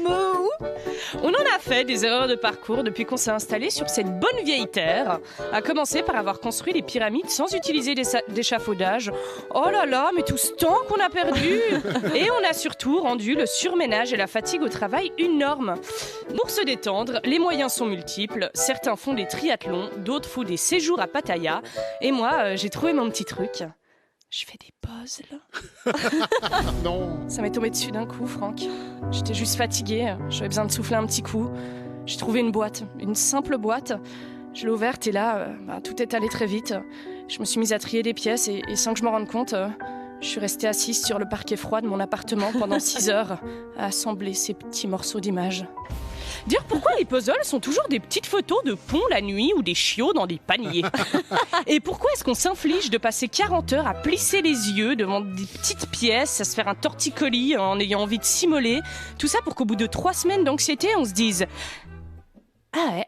donc. On en a fait des erreurs de parcours depuis qu'on s'est installé sur cette bonne vieille terre, à commencer par avoir construit les pyramides sans utiliser d'échafaudage. Oh là là, mais tout ce temps qu'on a perdu. Et on a surtout rendu le surménage et la fatigue au travail une norme. Pour se détendre, les moyens sont multiples. Certains font des triathlons, d'autres font des séjours à Pattaya. Et moi, j'ai trouvé mon petit truc. Je fais des puzzles. Non. Ça m'est tombé dessus d'un coup, Franck. J'étais juste fatiguée, j'avais besoin de souffler un petit coup. J'ai trouvé une boîte, une simple boîte. Je l'ai ouverte et là, tout est allé très vite. Je me suis mise à trier des pièces et sans que je m'en rende compte, je suis restée assise sur le parquet froid de mon appartement pendant 6 heures à assembler ces petits morceaux d'images. Dire pourquoi les puzzles sont toujours des petites photos de ponts la nuit ou des chiots dans des paniers. Et pourquoi est-ce qu'on s'inflige de passer 40 heures à plisser les yeux devant des petites pièces, à se faire un torticolis en ayant envie de s'immoler. Tout ça pour qu'au bout de 3 semaines d'anxiété, on se dise « Ah ouais,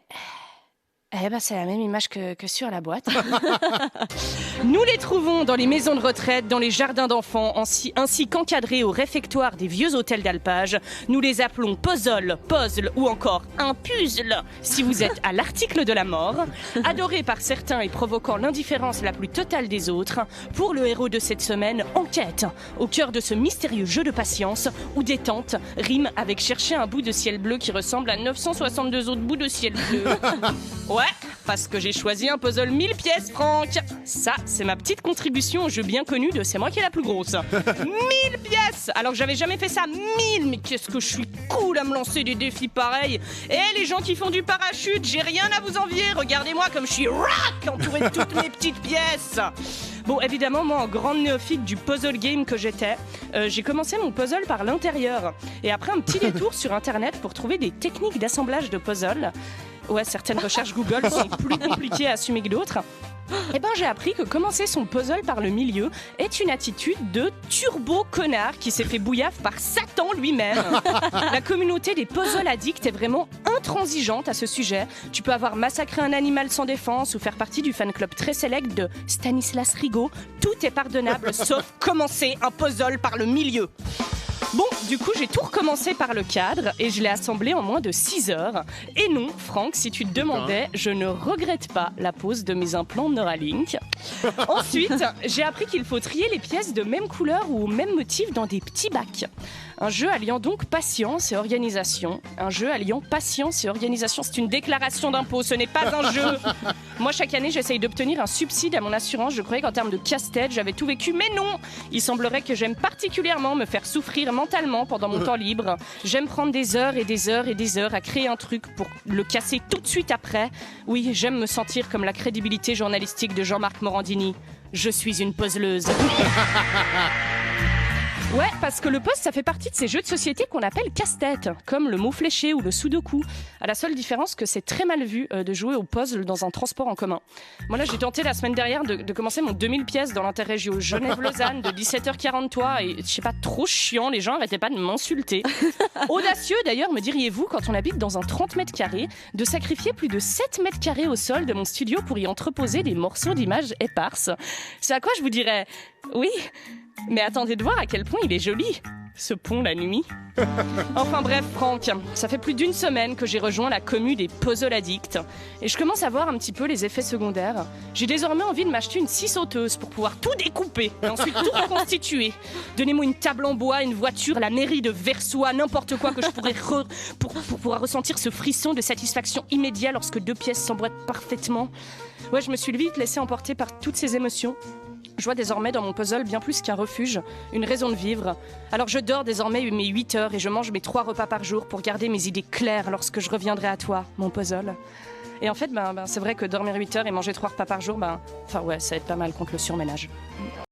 c'est la même image que sur la boîte. » Nous les trouvons dans les maisons de retraite, dans les jardins d'enfants, ainsi qu'encadrés au réfectoire des vieux hôtels d'alpage. Nous les appelons puzzle ou encore un puzzle si vous êtes à l'article de la mort. Adorés par certains et provoquant l'indifférence la plus totale des autres, pour le héros de cette semaine, enquête au cœur de ce mystérieux jeu de patience où détente rime avec chercher un bout de ciel bleu qui ressemble à 962 autres bouts de ciel bleu. Ouais, parce que j'ai choisi un puzzle 1000 pièces, Franck. Ça, c'est ma petite contribution au jeu bien connu de C'est moi qui est la plus grosse. 1000 pièces. Alors que j'avais jamais fait ça. 1000. Mais qu'est-ce que je suis cool à me lancer des défis pareils. Et les gens qui font du parachute, j'ai rien à vous envier. Regardez-moi comme je suis rock, entouré de toutes mes petites pièces. Bon, évidemment, moi, en grande néophyte du puzzle game que j'étais, j'ai commencé mon puzzle par l'intérieur. Et après un petit détour sur Internet pour trouver des techniques d'assemblage de puzzle, ouais, certaines recherches Google sont plus compliquées à assumer que d'autres. Eh ben, j'ai appris que commencer son puzzle par le milieu est une attitude de turbo-connard qui s'est fait bouillaf par Satan lui-même. La communauté des puzzle addicts est vraiment intransigeante à ce sujet. Tu peux avoir massacré un animal sans défense ou faire partie du fan club très sélect de Stanislas Rigaud. Tout est pardonnable sauf commencer un puzzle par le milieu. Bon, du coup, j'ai tout recommencé par le cadre et je l'ai assemblé en moins de 6 heures. Et non, Franck, si tu te demandais, je ne regrette pas la pose de mes implants Neuralink. Ensuite, j'ai appris qu'il faut trier les pièces de même couleur ou au même motif dans des petits bacs. Un jeu alliant donc patience et organisation. Un jeu alliant patience et organisation. C'est une déclaration d'impôt, ce n'est pas un jeu. Moi, chaque année, j'essaye d'obtenir un subside à mon assurance. Je croyais qu'en termes de casse-tête, j'avais tout vécu, mais non. Il semblerait que j'aime particulièrement me faire souffrir mentalement pendant mon temps libre. J'aime prendre des heures et des heures et des heures à créer un truc pour le casser tout de suite après. Oui, j'aime me sentir comme la crédibilité journalistique de Jean-Marc Morandini. Je suis une puzzleuse. Ouais, parce que le puzzle, ça fait partie de ces jeux de société qu'on appelle casse-tête, comme le mot fléché ou le sudoku. À la seule différence que c'est très mal vu de jouer au puzzle dans un transport en commun. Moi là, j'ai tenté la semaine dernière de commencer mon 2000 pièces dans l'interrégio Genève-Lausanne de 17h43 et je sais pas, trop chiant, les gens arrêtaient pas de m'insulter. Audacieux d'ailleurs, me diriez-vous, quand on habite dans un 30 mètres carrés, de sacrifier plus de 7 mètres carrés au sol de mon studio pour y entreposer des morceaux d'images éparses. C'est à quoi je vous dirais, oui, mais attendez de voir à quel point il est joli, ce pont la nuit. Enfin bref, Franck, ça fait plus d'1 semaine que j'ai rejoint la commu des puzzle addicts et je commence à voir un petit peu les effets secondaires. J'ai désormais envie de m'acheter une scie sauteuse pour pouvoir tout découper et ensuite tout reconstituer. Donnez-moi une table en bois, une voiture, la mairie de Versoix, n'importe quoi que je pourrais pour pouvoir ressentir ce frisson de satisfaction immédiat lorsque 2 pièces s'emboîtent parfaitement. Ouais, je me suis vite laissée emporter par toutes ces émotions. Je vois désormais dans mon puzzle bien plus qu'un refuge, une raison de vivre. Alors je dors désormais mes 8 heures et je mange mes 3 repas par jour pour garder mes idées claires lorsque je reviendrai à toi, mon puzzle. Et en fait, c'est vrai que dormir 8 heures et manger 3 repas par jour, ça aide pas mal contre le surménage.